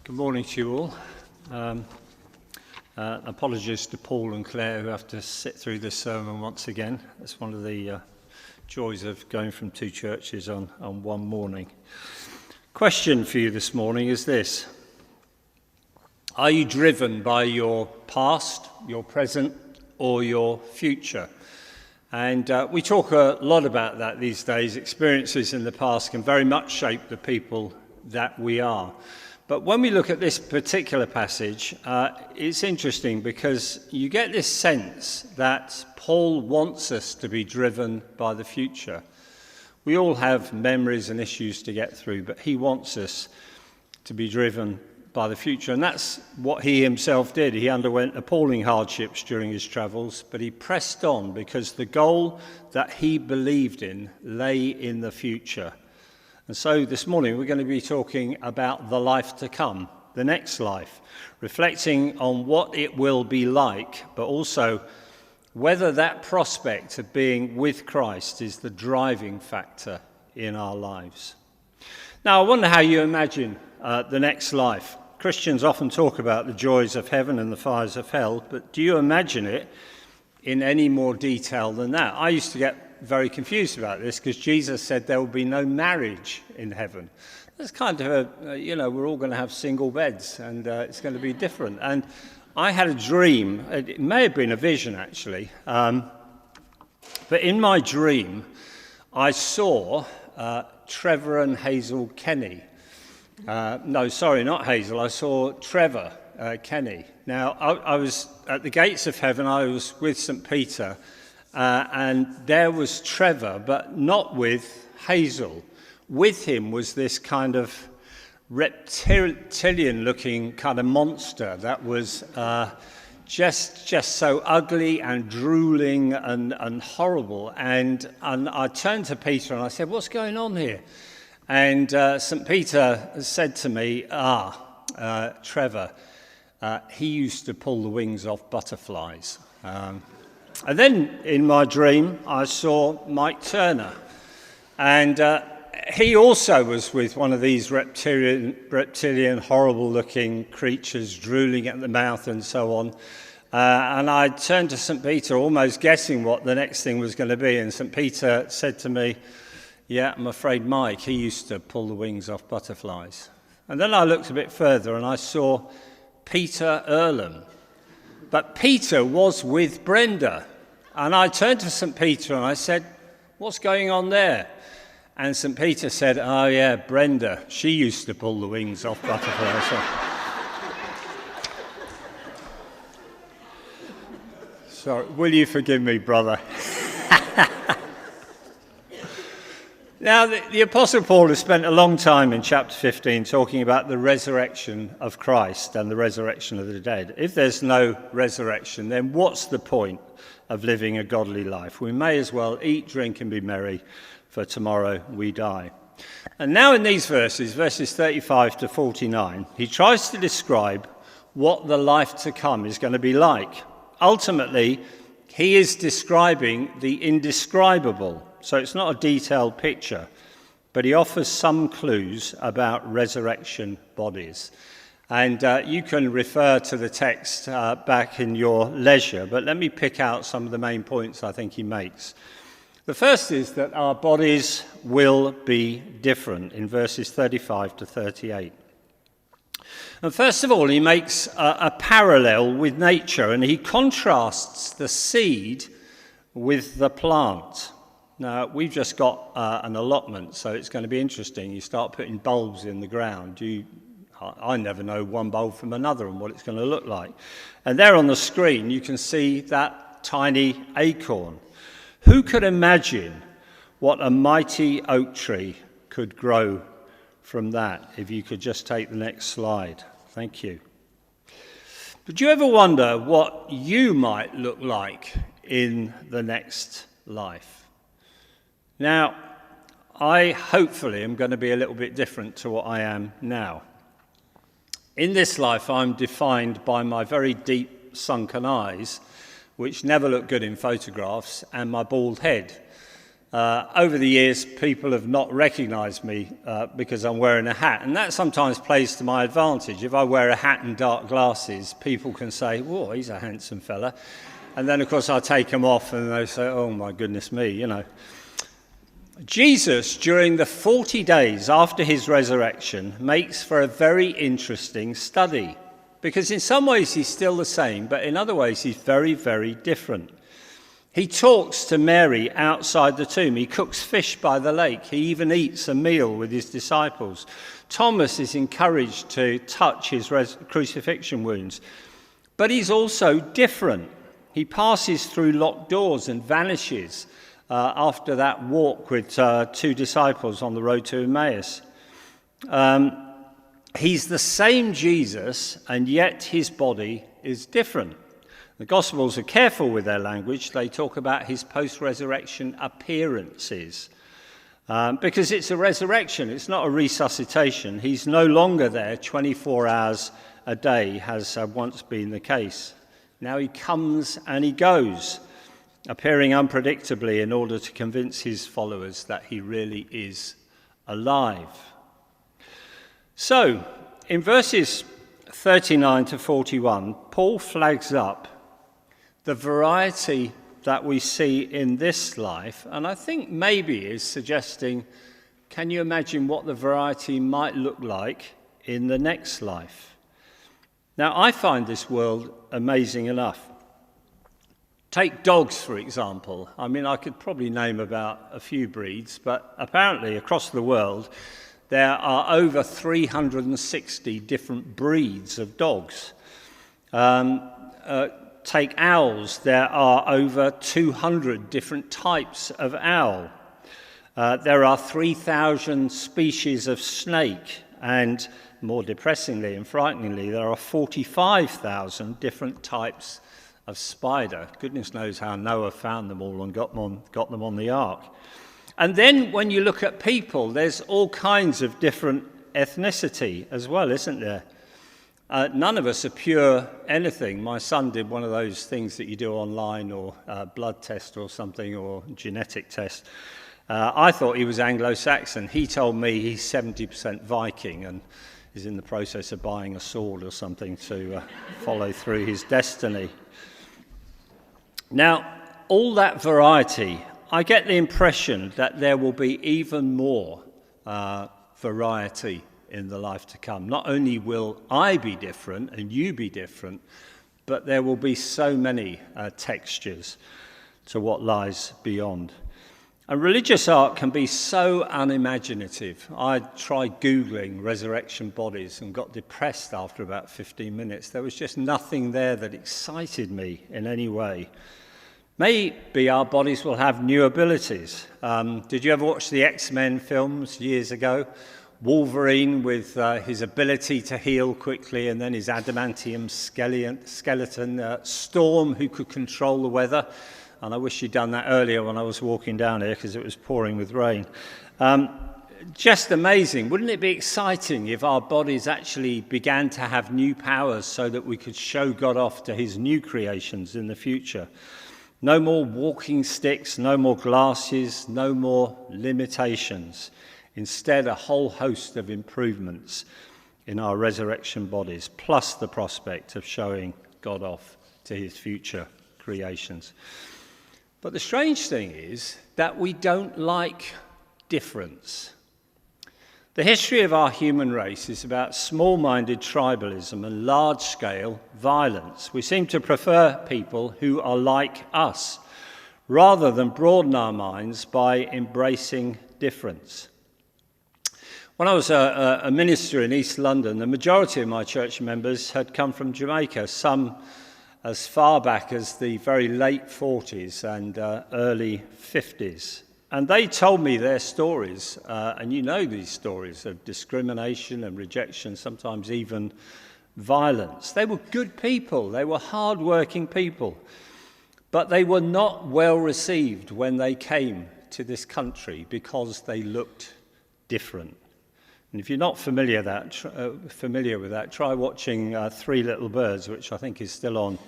Good morning to you all. Apologies to Paul and Claire who have to sit through this sermon once again. It's one of the joys of going from two churches on one morning. Question for you this morning is this: are you driven by your past, your present, or your future? And we talk a lot about that these days. Experiences in the past can very much shape the people that we are. But when we look at this particular passage, it's interesting because you get this sense that Paul wants us to be driven by the future. We all have memories and issues to get through, but he wants us to be driven by the future. And that's what he himself did. He underwent appalling hardships during his travels, but he pressed on because the goal that he believed in lay in the future. And so this morning we're going to be talking about the life to come, the next life, reflecting on what it will be like, but also whether that prospect of being with Christ is the driving factor in our lives. Now, I wonder how you imagine the next life. Christians often talk about the joys of heaven and the fires of hell, but do you imagine it in any more detail than that? I used to get very confused about this because Jesus said there will be no marriage in heaven. That's kind of we're all going to have single beds and it's going to be different. And I had a dream. It may have been a vision actually, but in my dream I saw Trevor and Hazel Kenny. No, sorry, not Hazel. I saw Trevor Kenny. Now I was at the gates of heaven. I was with St. Peter. And there was Trevor, but not with Hazel. With him was this kind of reptilian-looking kind of monster that was just so ugly and drooling and horrible. And I turned to Peter and I said, "What's going on here?" And St. Peter said to me, Trevor, he used to pull the wings off butterflies. And then in my dream, I saw Mike Turner. And he also was with one of these reptilian horrible-looking creatures drooling at the mouth and so on. And I turned to St. Peter, almost guessing what the next thing was going to be. And St. Peter said to me, "Yeah, I'm afraid Mike, he used to pull the wings off butterflies." And then I looked a bit further and I saw Peter Earlham. But Peter was with Brenda. And I turned to St. Peter and I said, "What's going on there?" And St. Peter said, "Oh yeah, Brenda, she used to pull the wings off butterflies." Sorry, will you forgive me, brother? Now, the Apostle Paul has spent a long time in chapter 15 talking about the resurrection of Christ and the resurrection of the dead. If there's no resurrection, then what's the point of living a godly life? We may as well eat, drink, and be merry, for tomorrow we die. And now in these verses 35 to 49, he tries to describe what the life to come is going to be like. Ultimately, he is describing the indescribable. So it's not a detailed picture, but he offers some clues about resurrection bodies. And you can refer to the text back in your leisure, but let me pick out some of the main points I think he makes. The first is that our bodies will be different in verses 35 to 38. And first of all, he makes a parallel with nature, and he contrasts the seed with the plant. Now, we've just got an allotment, so it's going to be interesting. You start putting bulbs in the ground. I never know one bulb from another and what it's going to look like. And there on the screen, you can see that tiny acorn. Who could imagine what a mighty oak tree could grow from that? If you could just take the next slide. Thank you. But do you ever wonder what you might look like in the next life? Now, I hopefully am going to be a little bit different to what I am now. In this life, I'm defined by my very deep sunken eyes, which never look good in photographs, and my bald head. Over the years, people have not recognised me because I'm wearing a hat, and that sometimes plays to my advantage. If I wear a hat and dark glasses, people can say, "Whoa, he's a handsome fella," and then, of course, I take them off, and they say, "Oh, my goodness me," you know. Jesus, during the 40 days after his resurrection, makes for a very interesting study, because in some ways he's still the same, but in other ways he's very, very different. He talks to Mary outside the tomb. He cooks fish by the lake. He even eats a meal with his disciples. Thomas is encouraged to touch his crucifixion wounds. But he's also different. He passes through locked doors and vanishes after that walk with two disciples on the road to Emmaus. He's the same Jesus, and yet his body is different. The Gospels are careful with their language. They talk about his post-resurrection appearances because it's a resurrection. It's not a resuscitation. He's no longer there 24 hours a day, as once been the case. Now he comes and he goes, appearing unpredictably in order to convince his followers that he really is alive. So, in verses 39 to 41, Paul flags up the variety that we see in this life, and I think maybe is suggesting, can you imagine what the variety might look like in the next life? Now, I find this world amazing enough. Take dogs, for example. I mean, I could probably name about a few breeds, but apparently across the world, there are over 360 different breeds of dogs. Take owls, there are over 200 different types of owl. There are 3,000 species of snake, and more depressingly and frighteningly, there are 45,000 different types of spider. Goodness knows how Noah found them all and got them on the ark. And then when you look at people, there's all kinds of different ethnicity as well, isn't there? None of us are pure anything. My son did one of those things that you do online, or blood test or something, or genetic test. I thought he was Anglo-Saxon. He told me he's 70% Viking and is in the process of buying a sword or something to follow through his destiny. Now, all that variety, I get the impression that there will be even more variety in the life to come. Not only will I be different and you be different, but there will be so many textures to what lies beyond. And religious art can be so unimaginative. I tried Googling resurrection bodies and got depressed after about 15 minutes. There was just nothing there that excited me in any way. Maybe our bodies will have new abilities. Did you ever watch the X-Men films years ago? Wolverine with his ability to heal quickly, and then his adamantium skeleton. Storm, who could control the weather. And I wish you'd done that earlier when I was walking down here because it was pouring with rain. Just amazing. Wouldn't it be exciting if our bodies actually began to have new powers so that we could show God off to his new creations in the future? No more walking sticks, no more glasses, no more limitations. Instead, a whole host of improvements in our resurrection bodies, plus the prospect of showing God off to his future creations. But the strange thing is that we don't like difference. The history of our human race is about small-minded tribalism and large-scale violence. We seem to prefer people who are like us, rather than broaden our minds by embracing difference. When I was a minister in East London, the majority of my church members had come from Jamaica, some as far back as the very late 40s and early 50s. And they told me their stories, and you know these stories of discrimination and rejection, sometimes even violence. They were good people, they were hard-working people, but they were not well received when they came to this country because they looked different. And if you're not familiar with that, try watching Three Little Birds, which I think is still on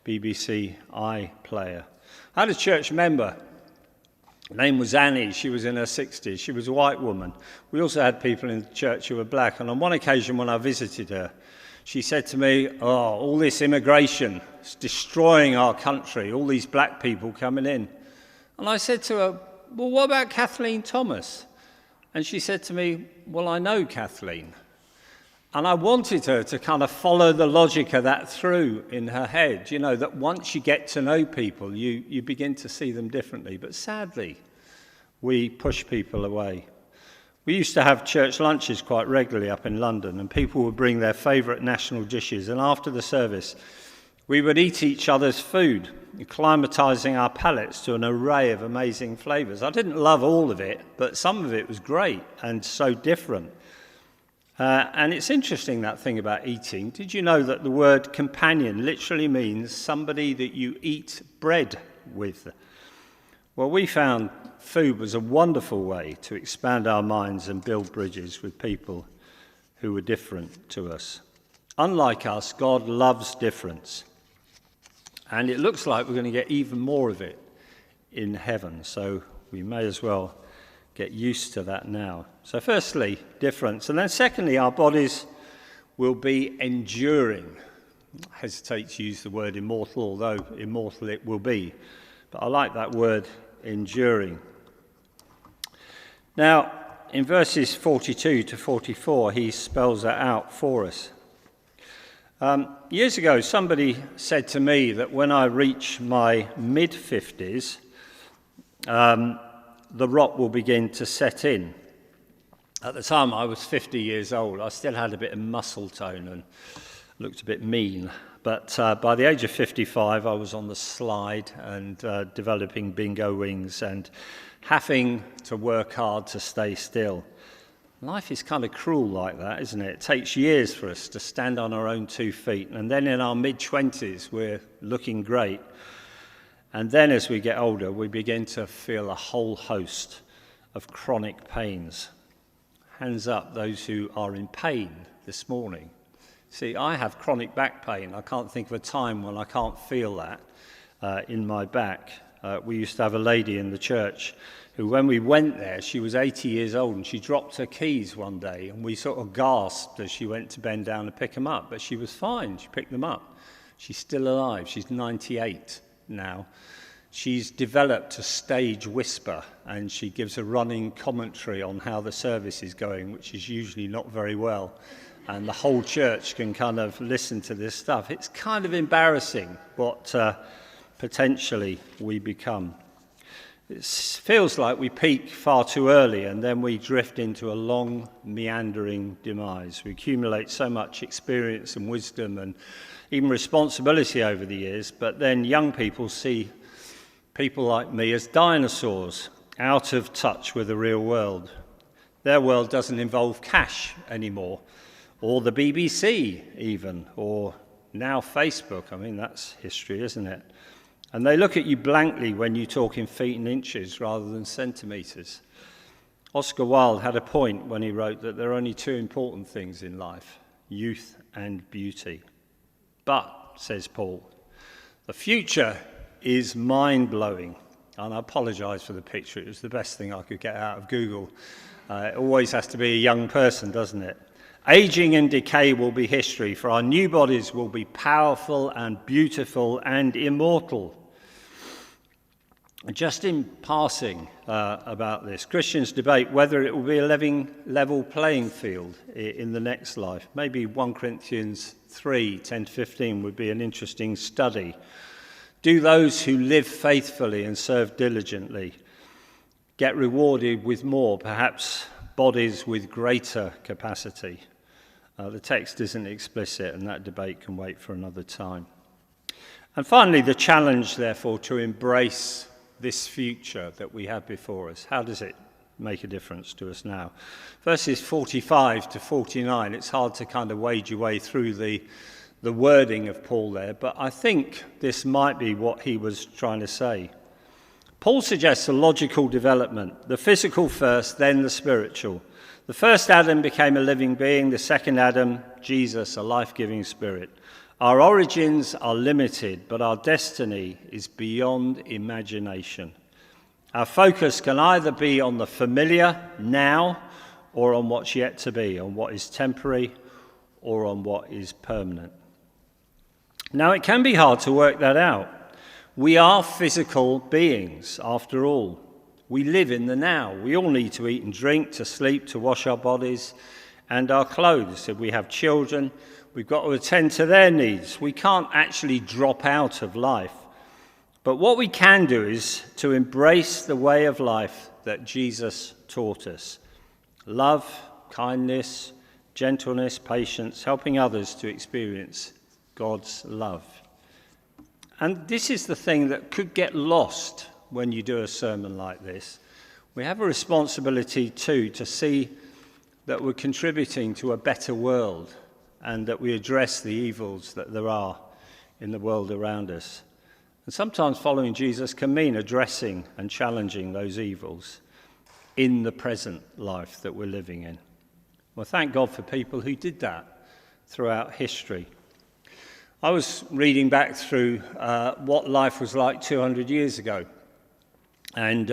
BBC iPlayer. I had a church member Her name was Annie. She was in her 60s. She was a white woman. We also had people in the church who were black. And on one occasion when I visited her, she said to me, all this immigration is destroying our country, all these black people coming in. And I said to her, well, what about Kathleen Thomas? And she said to me, well, I know Kathleen. And I wanted her to kind of follow the logic of that through in her head, that once you get to know people, you begin to see them differently. But sadly, we push people away. We used to have church lunches quite regularly up in London, and people would bring their favourite national dishes. And after the service, we would eat each other's food, acclimatising our palates to an array of amazing flavours. I didn't love all of it, but some of it was great and so different. And it's interesting, that thing about eating. Did you know that the word companion literally means somebody that you eat bread with? Well, we found food was a wonderful way to expand our minds and build bridges with people who were different to us. Unlike us, God loves difference. And it looks like we're going to get even more of it in heaven. So we may as well get used to that now. So firstly, difference. And then secondly, our bodies will be enduring. I hesitate to use the word immortal, although immortal it will be. But I like that word, enduring. Now, in verses 42 to 44, he spells that out for us. Years ago, somebody said to me that when I reach my mid-50s, the rot will begin to set in. At the time, I was 50 years old. I still had a bit of muscle tone and looked a bit mean. But by the age of 55, I was on the slide and developing bingo wings and having to work hard to stay still. Life is kind of cruel like that, isn't it? It takes years for us to stand on our own 2 feet. And then in our mid-20s, we're looking great. And then as we get older, we begin to feel a whole host of chronic pains. Hands up those who are in pain this morning. See, I have chronic back pain. I can't think of a time when I can't feel that in my back. We used to have a lady in the church who, when we went there, she was 80 years old and she dropped her keys one day and we sort of gasped as she went to bend down and pick them up. But she was fine. She picked them up. She's still alive. She's 98 now. She's developed a stage whisper and she gives a running commentary on how the service is going, which is usually not very well. And the whole church can kind of listen to this stuff. It's kind of embarrassing what potentially we become. It feels like we peak far too early and then we drift into a long, meandering demise. We accumulate so much experience and wisdom and even responsibility over the years, but then young people see people like me as dinosaurs, out of touch with the real world. Their world doesn't involve cash anymore, or the BBC even, or now Facebook. I mean, that's history, isn't it? And they look at you blankly when you talk in feet and inches rather than centimetres. Oscar Wilde had a point when he wrote that there are only 2 important things in life, youth and beauty. But, says Paul, the future is mind-blowing. And I apologise for the picture. It was the best thing I could get out of Google. It always has to be a young person, doesn't it? Aging and decay will be history, for our new bodies will be powerful and beautiful and immortal. Just in passing about this, Christians debate whether it will be a level playing field in the next life. Maybe 1 Corinthians 3, 10 to 15 would be an interesting study. Do those who live faithfully and serve diligently get rewarded with more, perhaps bodies with greater capacity? The text isn't explicit, and that debate can wait for another time. And finally, the challenge, therefore, to embrace this future that we have before us. How does it make a difference to us now? Verses 45 to 49, it's hard to kind of wade your way through the wording of Paul there, but I think this might be what he was trying to say. Paul suggests a logical development, the physical first, then the spiritual. The first Adam became a living being, the second Adam, Jesus, a life-giving spirit. Our origins are limited, but our destiny is beyond imagination. Our focus can either be on the familiar now or on what's yet to be, on what is temporary or on what is permanent. Now, it can be hard to work that out. We are physical beings, after all. We live in the now. We all need to eat and drink, to sleep, to wash our bodies and our clothes. If we have children, we've got to attend to their needs. We can't actually drop out of life. But what we can do is to embrace the way of life that Jesus taught us. Love, kindness, gentleness, patience, helping others to experience God's love. And this is the thing that could get lost when you do a sermon like this. We have a responsibility too to see that we're contributing to a better world and that we address the evils that there are in the world around us. And sometimes following Jesus can mean addressing and challenging those evils in the present life that we're living in. Well, thank God for people who did that throughout history. I was reading back through what life was like 200 years ago. And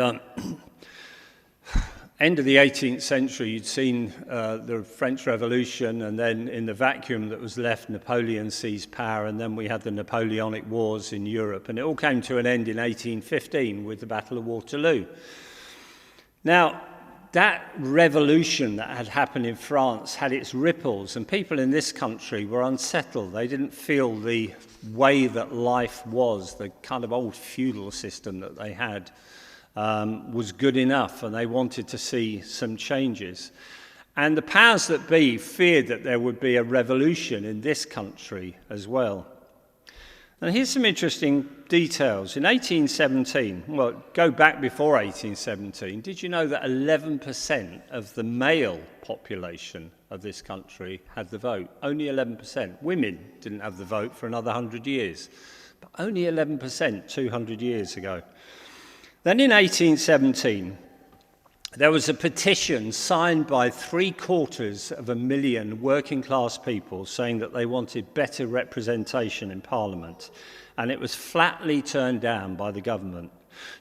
end of the 18th century, you'd seen the French Revolution, and then in the vacuum that was left, Napoleon seized power, and then we had the Napoleonic Wars in Europe, and it all came to an end in 1815 with the Battle of Waterloo. Now, that revolution that had happened in France had its ripples, and people in this country were unsettled. They didn't feel the way that life was, the kind of old feudal system that they had, was good enough, and they wanted to see some changes. And the powers that be feared that there would be a revolution in this country as well. And here's some interesting details. In 1817, well, go back before 1817, did you know that 11% of the male population of this country had the vote? Only 11%. Women didn't have the vote for another 100 years, but only 11% 200 years ago. Then in 1817, there was a petition signed by 750,000 working-class people saying that they wanted better representation in Parliament, and it was flatly turned down by the government.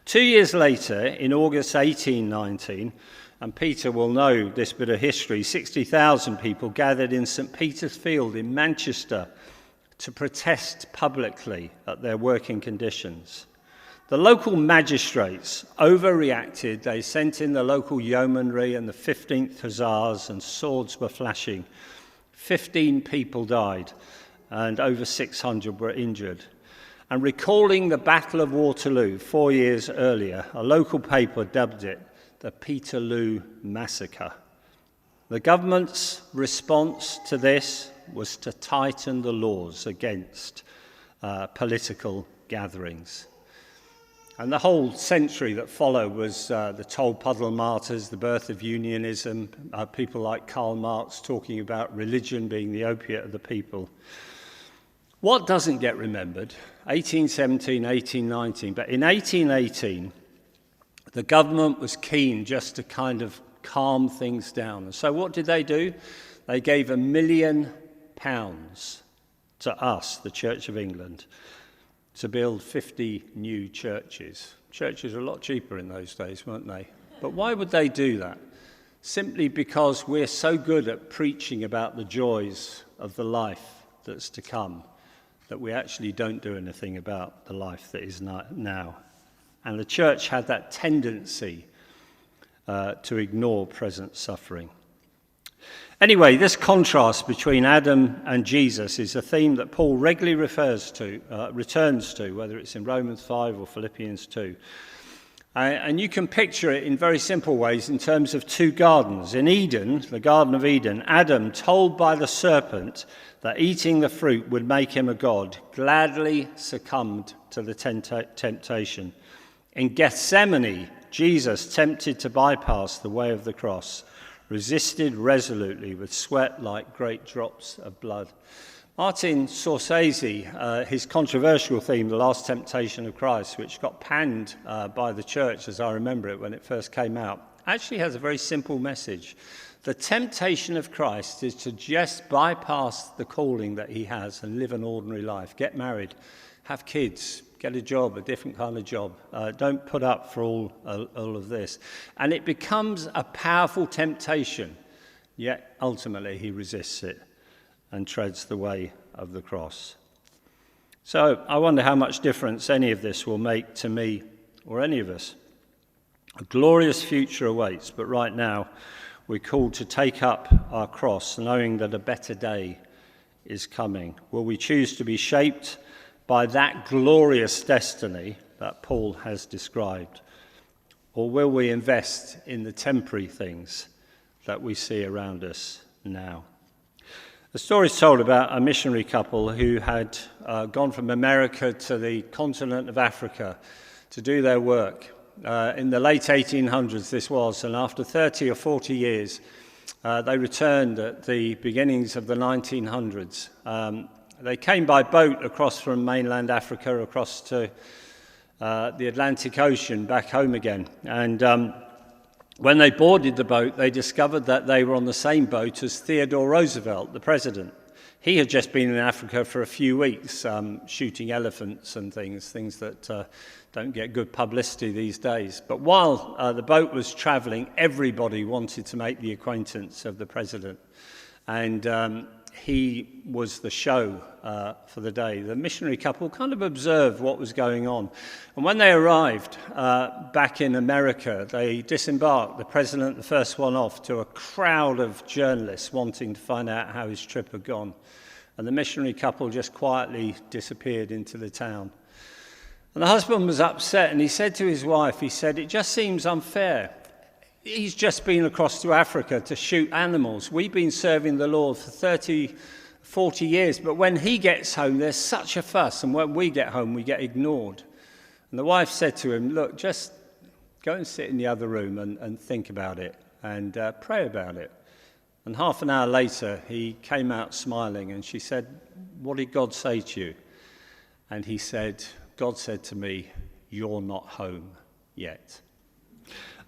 2 years later, in August 1819, and Peter will know this bit of history, 60,000 people gathered in St. Peter's Field in Manchester to protest publicly at their working conditions. The local magistrates overreacted. They sent in the local yeomanry and the 15th Hussars, and swords were flashing. 15 people died and over 600 were injured. And recalling the Battle of Waterloo 4 years earlier, a local paper dubbed it the Peterloo Massacre. The government's response to this was to tighten the laws against political gatherings. And the whole century that followed was the Tolpuddle martyrs, the birth of unionism, people like Karl Marx talking about religion being the opiate of the people. What doesn't get remembered, 1817, 1819, but in 1818, the government was keen just to kind of calm things down. And so what did they do? They gave £1 million to us, the Church of England, to build 50 new churches. Churches were a lot cheaper in those days, weren't they? But why would they do that? Simply because we're so good at preaching about the joys of the life that's to come that we actually don't do anything about the life that is now. And the church had that tendency to ignore present suffering. Anyway, this contrast between Adam and Jesus is a theme that Paul regularly returns to, whether it's in Romans 5 or Philippians 2. And you can picture it in very simple ways in terms of two gardens. In Eden, the Garden of Eden, Adam, told by the serpent that eating the fruit would make him a god, gladly succumbed to the temptation. In Gethsemane, Jesus, tempted to bypass the way of the cross, resisted resolutely with sweat like great drops of blood. Martin Scorsese, his controversial theme, The Last Temptation of Christ, which got panned by the church, as I remember it when it first came out, actually has a very simple message The temptation of Christ is to just bypass the calling that he has and live an ordinary life. Get married, have kids, get a job, a different kind of job. Don't put up for all of this. And it becomes a powerful temptation, yet ultimately he resists it and treads the way of the cross. So I wonder how much difference any of this will make to me or any of us. A glorious future awaits, but right now we're called to take up our cross, knowing that a better day is coming. Will we choose to be shaped by that glorious destiny that Paul has described? Or will we invest in the temporary things that we see around us now? The story is told about a missionary couple who had gone from America to the continent of Africa to do their work. In the late 1800s this was, and after 30 or 40 years, they returned at the beginnings of the 1900s. They came by boat across from mainland Africa, across to the Atlantic Ocean, back home again. And when they boarded the boat, they discovered that they were on the same boat as Theodore Roosevelt, the president. He had just been in Africa for a few weeks, shooting elephants and things that don't get good publicity these days. But while the boat was travelling, everybody wanted to make the acquaintance of the president. And he was the show for the day. The missionary couple kind of observed what was going on. And when they arrived back in America, they disembarked, the president, the first one off, to a crowd of journalists wanting to find out how his trip had gone. And the missionary couple just quietly disappeared into the town. And the husband was upset, and he said to his wife, he said, "It just seems unfair. He's just been across to Africa to shoot animals. We've been serving the Lord for 30, 40 years, but when he gets home, there's such a fuss, and when we get home, we get ignored." And the wife said to him, "Look, just go and sit in the other room and think about it and pray about it." And half an hour later, he came out smiling, and she said, "What did God say to you?" And he said, "God said to me, you're not home yet."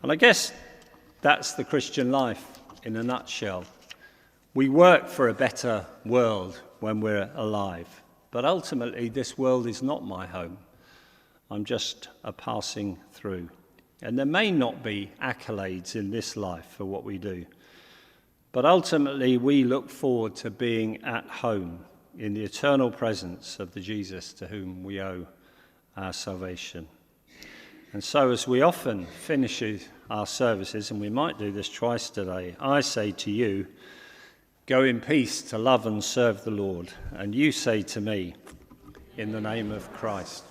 And I guess that's the Christian life in a nutshell. We work for a better world when we're alive, but ultimately this world is not my home. I'm just a passing through. And there may not be accolades in this life for what we do, but ultimately we look forward to being at home in the eternal presence of the Jesus to whom we owe our salvation. And so as we often finish our services, and we might do this twice today, I say to you, go in peace to love and serve the Lord. And you say to me, in the name of Christ,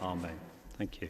Amen. Thank you.